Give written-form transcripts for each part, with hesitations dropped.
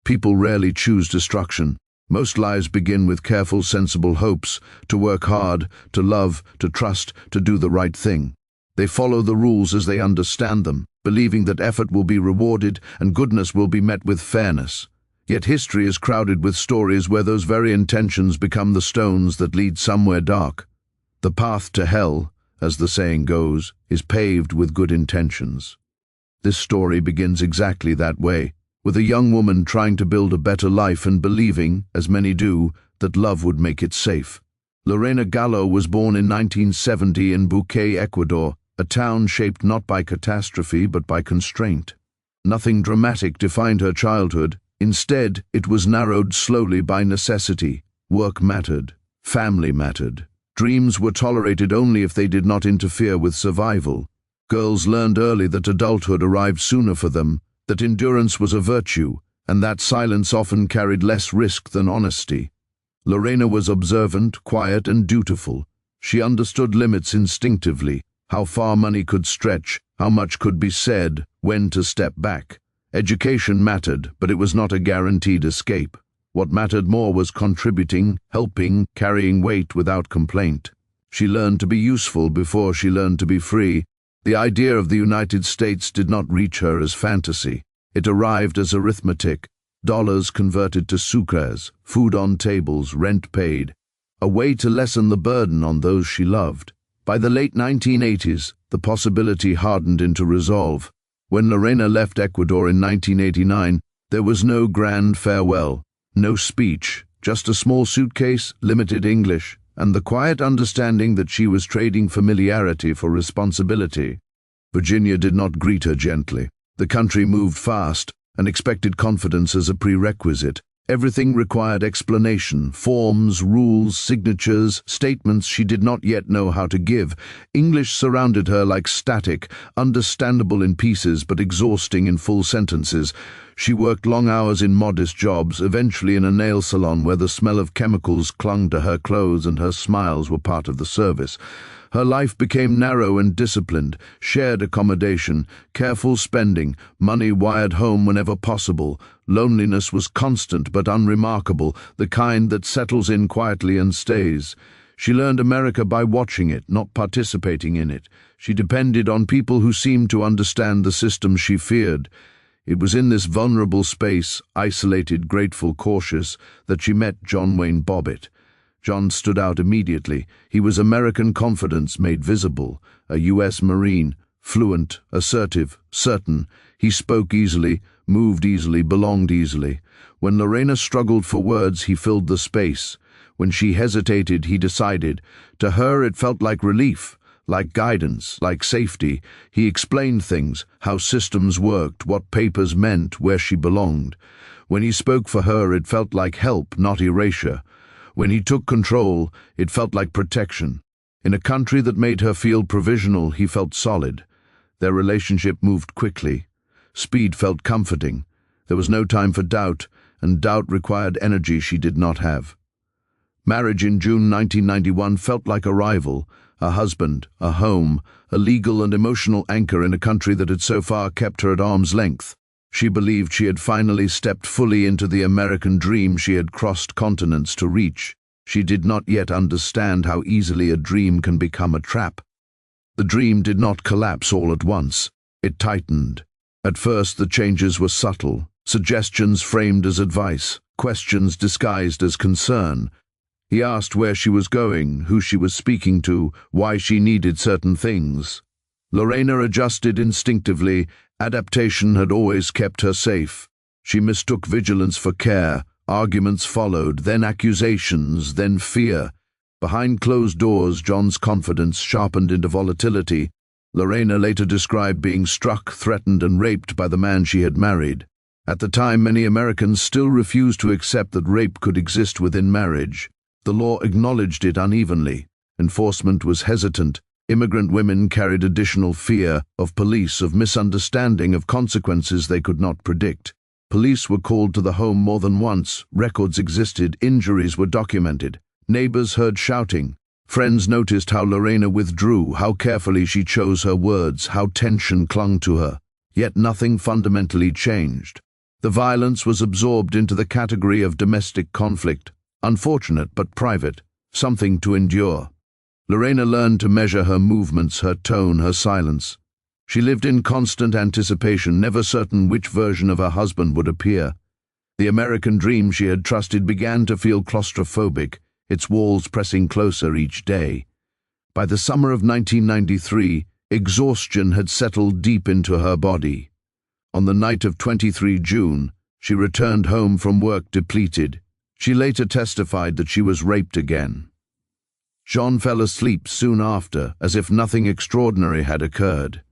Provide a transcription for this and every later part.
People rarely choose destruction. Most lives begin with careful, sensible hopes, to work hard, to love, to trust, to do the right thing. They follow the rules as they understand them, believing that effort will be rewarded and goodness will be met with fairness. Yet history is crowded with stories where those very intentions become the stones that lead somewhere dark. The path to hell, as the saying goes, is paved with good intentions. This story begins exactly that way, with a young woman trying to build a better life and believing, as many do, that love would make it safe. Lorena Gallo was born in 1970 in Buque, Ecuador, a town shaped not by catastrophe but by constraint. Nothing dramatic defined her childhood. Instead, it was narrowed slowly by necessity. Work mattered. Family mattered. Dreams were tolerated only if they did not interfere with survival. Girls learned early that adulthood arrived sooner for them, that endurance was a virtue, and that silence often carried less risk than honesty. Lorena was observant, quiet, and dutiful. She understood limits instinctively, how far money could stretch, how much could be said, when to step back. Education mattered, but it was not a guaranteed escape. What mattered more was contributing, helping, carrying weight without complaint. She learned to be useful before she learned to be free. The idea of the United States did not reach her as fantasy. It arrived as arithmetic, dollars converted to sucres, food on tables, rent paid, a way to lessen the burden on those she loved. By the late 1980s, the possibility hardened into resolve. When Lorena left Ecuador in 1989, there was no grand farewell, no speech, just a small suitcase, limited English, and the quiet understanding that she was trading familiarity for responsibility. Virginia did not greet her gently. The country moved fast and expected confidence as a prerequisite. Everything required explanation, forms, rules, signatures, statements she did not yet know how to give. English surrounded her like static, understandable in pieces but exhausting in full sentences. She worked long hours in modest jobs, eventually in a nail salon where the smell of chemicals clung to her clothes and her smiles were part of the service. Her life became narrow and disciplined, shared accommodation, careful spending, money wired home whenever possible. Loneliness was constant but unremarkable, the kind that settles in quietly and stays. She learned America by watching it, not participating in it. She depended on people who seemed to understand the system she feared. It was in this vulnerable space, isolated, grateful, cautious, that she met Wayne Bobbitt. John stood out immediately. He was American confidence made visible, a U.S. Marine, fluent, assertive, certain. He spoke easily, moved easily, belonged easily. When Lorena struggled for words, he filled the space. When she hesitated, he decided. To her, it felt like relief, like guidance, like safety. He explained things, how systems worked, what papers meant, where she belonged. When he spoke for her, it felt like help, not erasure. When he took control, it felt like protection. In a country that made her feel provisional, he felt solid. Their relationship moved quickly. Speed felt comforting. There was no time for doubt, and doubt required energy she did not have. Marriage in June 1991 felt like arrival, a husband, a home, a legal and emotional anchor in a country that had so far kept her at arm's length. She believed she had finally stepped fully into the American dream she had crossed continents to reach. She did not yet understand how easily a dream can become a trap. The dream did not collapse all at once. It tightened. At first the changes were subtle, suggestions framed as advice, questions disguised as concern. He asked where she was going, who she was speaking to, why she needed certain things. Lorena adjusted instinctively. Adaptation had always kept her safe. She mistook vigilance for care. Arguments followed, then accusations, then fear. Behind closed doors, John's confidence sharpened into volatility. Lorena later described being struck, threatened, and raped by the man she had married. At the time, many Americans still refused to accept that rape could exist within marriage. The law acknowledged it unevenly. Enforcement was hesitant. Immigrant women carried additional fear of police, of misunderstanding, of consequences they could not predict. Police were called to the home more than once. Records existed. Injuries were documented. Neighbors heard shouting. Friends noticed how Lorena withdrew, how carefully she chose her words, how tension clung to her. Yet nothing fundamentally changed. The violence was absorbed into the category of domestic conflict, unfortunate but private, something to endure. Lorena learned to measure her movements, her tone, her silence. She lived in constant anticipation, never certain which version of her husband would appear. The American dream she had trusted began to feel claustrophobic, its walls pressing closer each day. By the summer of 1993, exhaustion had settled deep into her body. On the night of 23 June, she returned home from work depleted. She later testified that she was raped again. Jean fell asleep soon after, as if nothing extraordinary had occurred.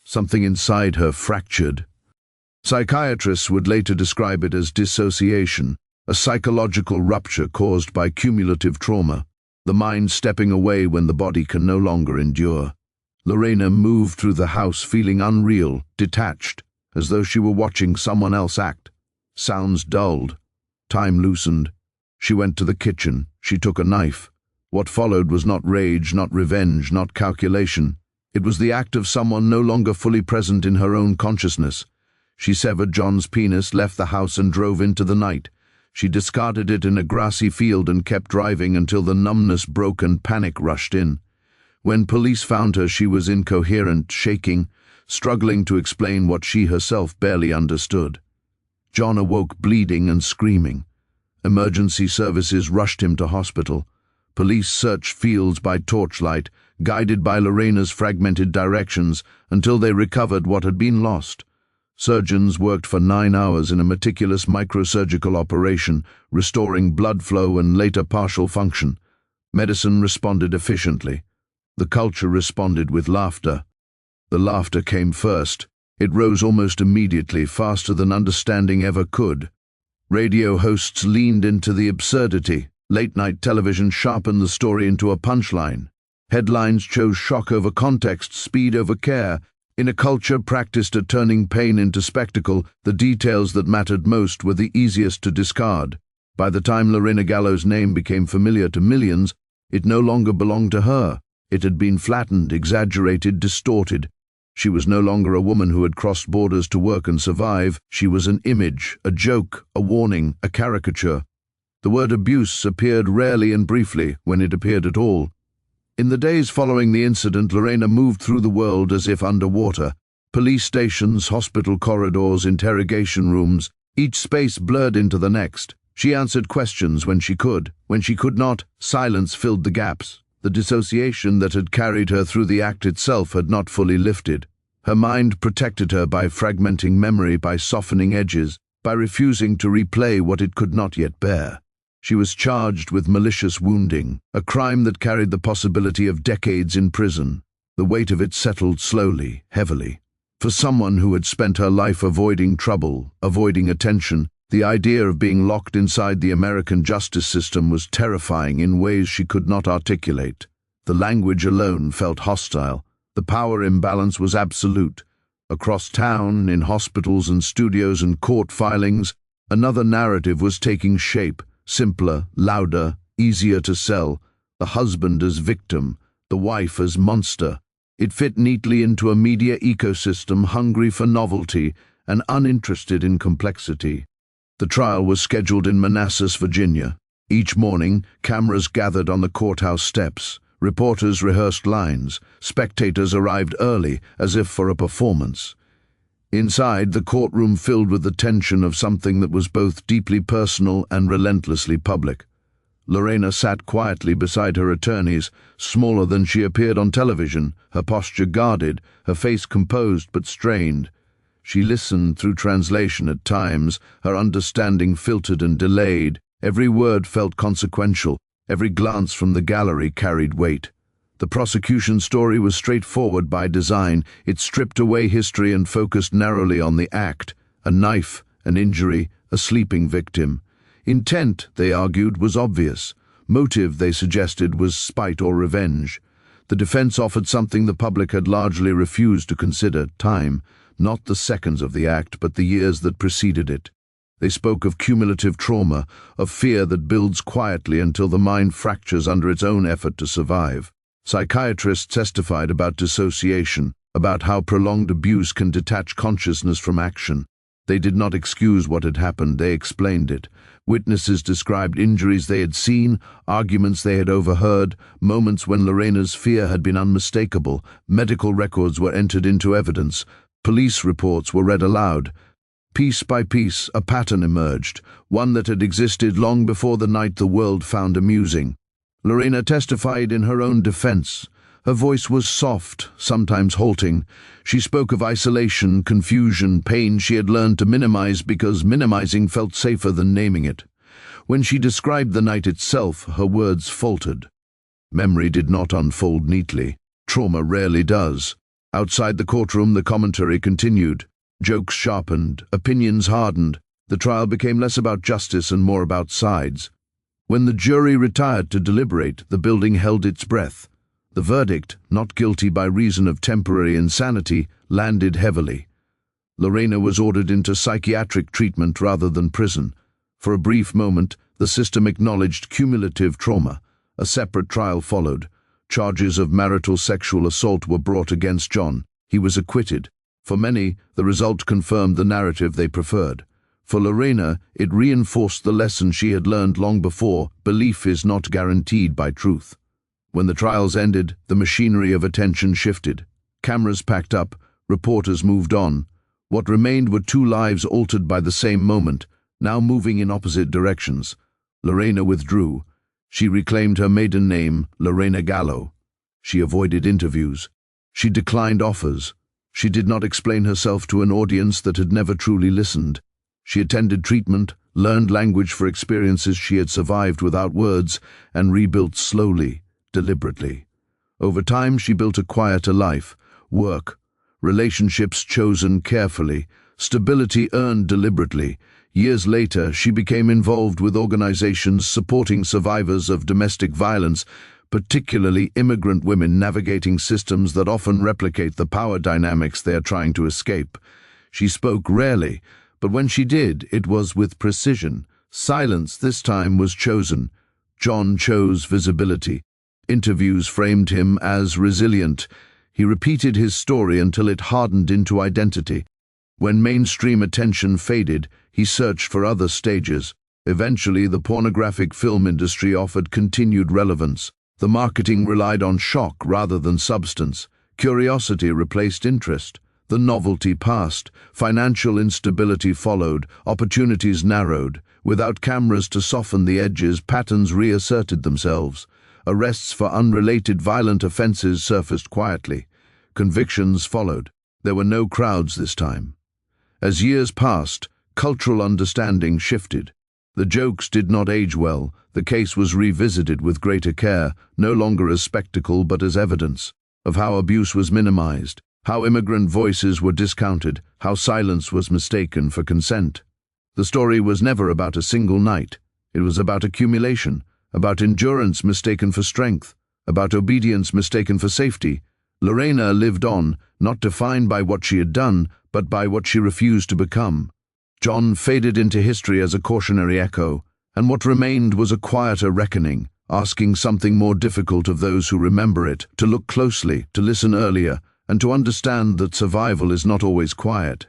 Something inside her fractured. Psychiatrists would later describe it as dissociation, a psychological rupture caused by cumulative trauma, the mind stepping away when the body can no longer endure. Lorena moved through the house feeling unreal, detached, as though she were watching someone else act. Sounds dulled. Time loosened. She went to the kitchen. She took a knife. What followed was not rage, not revenge, not calculation. It was the act of someone no longer fully present in her own consciousness. She severed John's penis, left the house and drove into the night. She discarded it in a grassy field and kept driving until the numbness broke and panic rushed in. When police found her, she was incoherent, shaking, struggling to explain what she herself barely understood. John awoke bleeding and screaming. Emergency services rushed him to hospital. Police searched fields by torchlight, guided by Lorena's fragmented directions, until they recovered what had been lost. Surgeons worked for 9 hours in a meticulous microsurgical operation, restoring blood flow and later partial function. Medicine responded efficiently. The culture responded with laughter. The laughter came first. It rose almost immediately, faster than understanding ever could. Radio hosts leaned into the absurdity. Late-night television sharpened the story into a punchline. Headlines chose shock over context, speed over care. In a culture practiced at turning pain into spectacle, the details that mattered most were the easiest to discard. By the time Lorena Gallo's name became familiar to millions, it no longer belonged to her. It had been flattened, exaggerated, distorted. She was no longer a woman who had crossed borders to work and survive. She was an image, a joke, a warning, a caricature. The word abuse appeared rarely and briefly, when it appeared at all. In the days following the incident, Lorena moved through the world as if underwater. Police stations, hospital corridors, interrogation rooms, each space blurred into the next. She answered questions when she could. When she could not, silence filled the gaps. The dissociation that had carried her through the act itself had not fully lifted. Her mind protected her by fragmenting memory, by softening edges, by refusing to replay what it could not yet bear. She was charged with malicious wounding, a crime that carried the possibility of decades in prison. The weight of it settled slowly, heavily. For someone who had spent her life avoiding trouble, avoiding attention, the idea of being locked inside the American justice system was terrifying in ways she could not articulate. The language alone felt hostile. The power imbalance was absolute. Across town, in hospitals and studios and court filings, another narrative was taking shape, simpler, louder, easier to sell. The husband as victim, the wife as monster. It fit neatly into a media ecosystem hungry for novelty and uninterested in complexity. The trial was scheduled in Manassas, Virginia. Each morning, cameras gathered on the courthouse steps. Reporters rehearsed lines. Spectators arrived early, as if for a performance. Inside, the courtroom filled with the tension of something that was both deeply personal and relentlessly public. Lorena sat quietly beside her attorneys, smaller than she appeared on television, her posture guarded, her face composed but strained. She listened through translation at times, her understanding filtered and delayed. Every word felt consequential, every glance from the gallery carried weight. The prosecution story was straightforward by design. It stripped away history and focused narrowly on the act, a knife, an injury, a sleeping victim. Intent, they argued, was obvious. Motive, they suggested, was spite or revenge. The defense offered something the public had largely refused to consider: time. Not the seconds of the act, but the years that preceded it. They spoke of cumulative trauma, of fear that builds quietly until the mind fractures under its own effort to survive. Psychiatrists testified about dissociation, about how prolonged abuse can detach consciousness from action. They did not excuse what had happened, they explained it. Witnesses described injuries they had seen, arguments they had overheard, moments when Lorena's fear had been unmistakable. Medical records were entered into evidence. Police reports were read aloud. Piece by piece, a pattern emerged, one that had existed long before the night the world found amusing. Lorena testified in her own defense. Her voice was soft, sometimes halting. She spoke of isolation, confusion, pain she had learned to minimize because minimizing felt safer than naming it. When she described the night itself, her words faltered. Memory did not unfold neatly. Trauma rarely does. Outside the courtroom, the commentary continued. Jokes sharpened, opinions hardened. The trial became less about justice and more about sides. When the jury retired to deliberate, the building held its breath. The verdict, not guilty by reason of temporary insanity, landed heavily. Lorena was ordered into psychiatric treatment rather than prison. For a brief moment, the system acknowledged cumulative trauma. A separate trial followed. Charges of marital sexual assault were brought against John. He was acquitted. For many, the result confirmed the narrative they preferred. For Lorena, it reinforced the lesson she had learned long before: belief is not guaranteed by truth. When the trials ended, the machinery of attention shifted. Cameras packed up, reporters moved on. What remained were two lives altered by the same moment, now moving in opposite directions. Lorena withdrew. She reclaimed her maiden name, Lorena Gallo. She avoided interviews. She declined offers. She did not explain herself to an audience that had never truly listened. She attended treatment, learned language for experiences she had survived without words, and rebuilt slowly, deliberately. Over time, she built a quieter life: work, relationships chosen carefully, stability earned deliberately. Years later, she became involved with organizations supporting survivors of domestic violence, particularly immigrant women navigating systems that often replicate the power dynamics they are trying to escape. She spoke rarely, but when she did, it was with precision. Silence this time was chosen. John chose visibility. Interviews framed him as resilient. He repeated his story until it hardened into identity. When mainstream attention faded, he searched for other stages. Eventually, the pornographic film industry offered continued relevance. The marketing relied on shock rather than substance. Curiosity replaced interest. The novelty passed. Financial instability followed. Opportunities narrowed. Without cameras to soften the edges, patterns reasserted themselves. Arrests for unrelated violent offenses surfaced quietly. Convictions followed. There were no crowds this time. As years passed, cultural understanding shifted. The jokes did not age well. The case was revisited with greater care, no longer as spectacle but as evidence of how abuse was minimized, how immigrant voices were discounted, how silence was mistaken for consent. The story was never about a single night. It was about accumulation, about endurance mistaken for strength, about obedience mistaken for safety. Lorena lived on, not defined by what she had done, but by what she refused to become. John faded into history as a cautionary echo, and what remained was a quieter reckoning, asking something more difficult of those who remember it: to look closely, to listen earlier, and to understand that survival is not always quiet.